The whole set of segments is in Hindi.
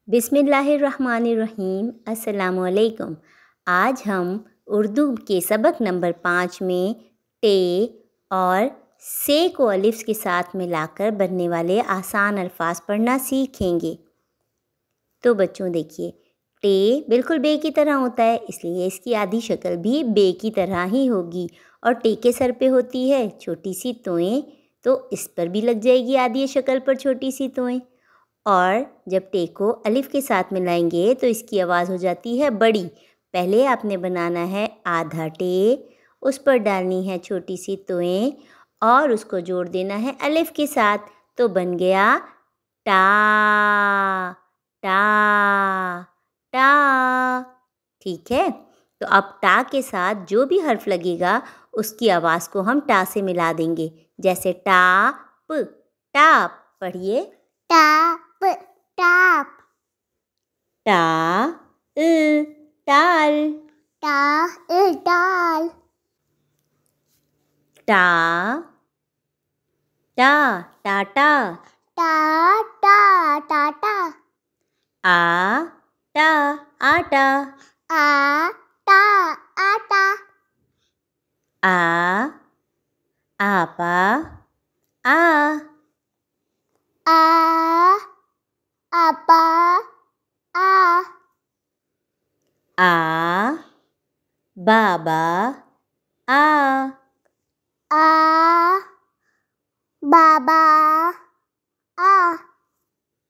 बिस्मिल्लाहिर्रहमानिर्रहीम। अस्सलामुअलैकुम। आज हम उर्दू के सबक नंबर 5 में टे और से को अलिफ्स के साथ मिलाकर बनने वाले आसान अल्फाज पढ़ना सीखेंगे। तो बच्चों देखिए, टे बिल्कुल बे की तरह होता है, इसलिए इसकी आधी शक्ल भी बे की तरह ही होगी। और टे के सर पे होती है छोटी सी तोएं, तो इस पर भी लग जाएगी आधी शक्ल पर छोटी सी तोएं। और जब टे को अलिफ के साथ मिलाएंगे तो इसकी आवाज़ हो जाती है बड़ी। पहले आपने बनाना है आधा टे, उस पर डालनी है छोटी सी तोएं और उसको जोड़ देना है अलिफ के साथ, तो बन गया टा टा टा। ठीक है, तो अब टा के साथ जो भी हर्फ लगेगा उसकी आवाज़ को हम टा से मिला देंगे। जैसे टाप, टाप पढ़िए। Top top. टा टाल। टा टाल। टा टा टाटा। टा टा टाटा। आ टा आटा। आ टा आटा। आ आपा आ। आ आपा आ। आ बाबा आ। आ बाबा आ।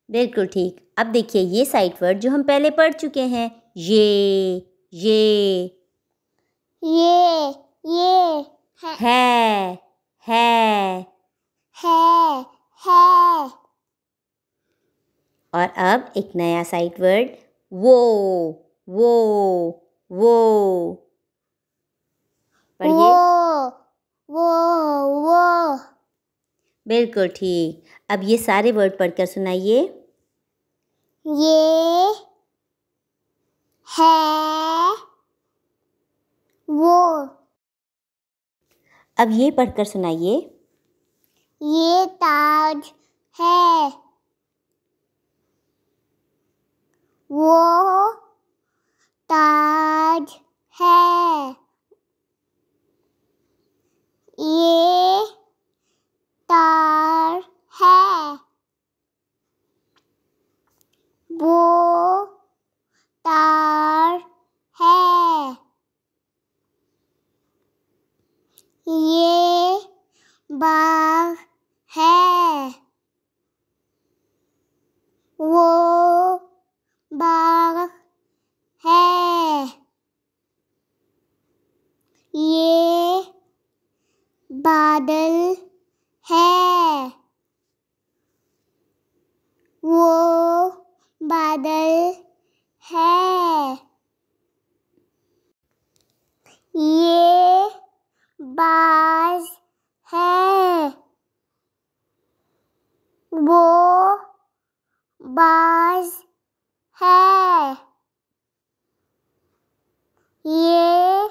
बिल्कुल ठीक। अब देखिए ये साइड वर्ड जो हम पहले पढ़ चुके हैं, ये है है। और अब एक नया साइड वर्ड वो पढ़िए। वो। बिल्कुल ठीक। अब ये सारे वर्ड पढ़कर सुनाइए। ये है वो। अब ये पढ़कर सुनाइए। ये ताज है। वो ताज है। ये तार है। वो तार है। ये बाग है। वो बाग है। ये बादल है। वो बादल है। ये बाज है। वो बाज है। ये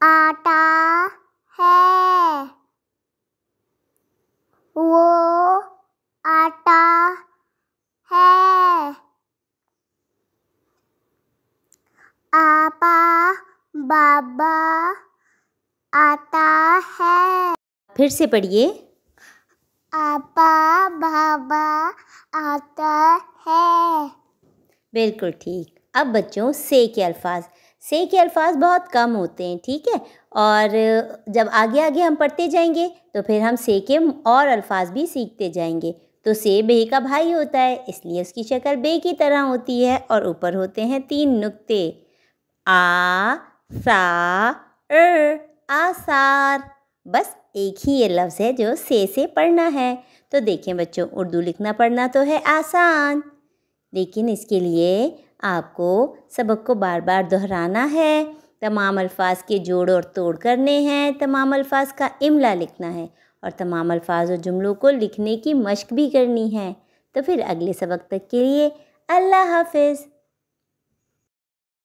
आटा है। वो आटा है। आपा बाबा आता है। फिर से पढ़िए। आपा बाबा आता है। बिल्कुल ठीक। अब बच्चों से के अल्फाज बहुत कम होते हैं, ठीक है। और जब आगे आगे हम पढ़ते जाएंगे तो फिर हम से के और अल्फाज भी सीखते जाएंगे। तो से बे का भाई होता है, इसलिए उसकी शक्ल बे की तरह होती है और ऊपर होते हैं 3 नुक्ते, आ सा आसार। बस एक ही ये लफ्ज़ है जो से पढ़ना है। तो देखें बच्चों, उर्दू लिखना पढ़ना तो है आसान, लेकिन इसके लिए आपको सबक को बार बार दोहराना है, तमाम अल्फाज के जोड़ और तोड़ करने हैं, तमाम अल्फाज का इमला लिखना है और तमाम अल्फाज और जुमलों को लिखने की मश्क भी करनी है। तो फिर अगले सबक तक के लिए अल्लाह हाफिज़।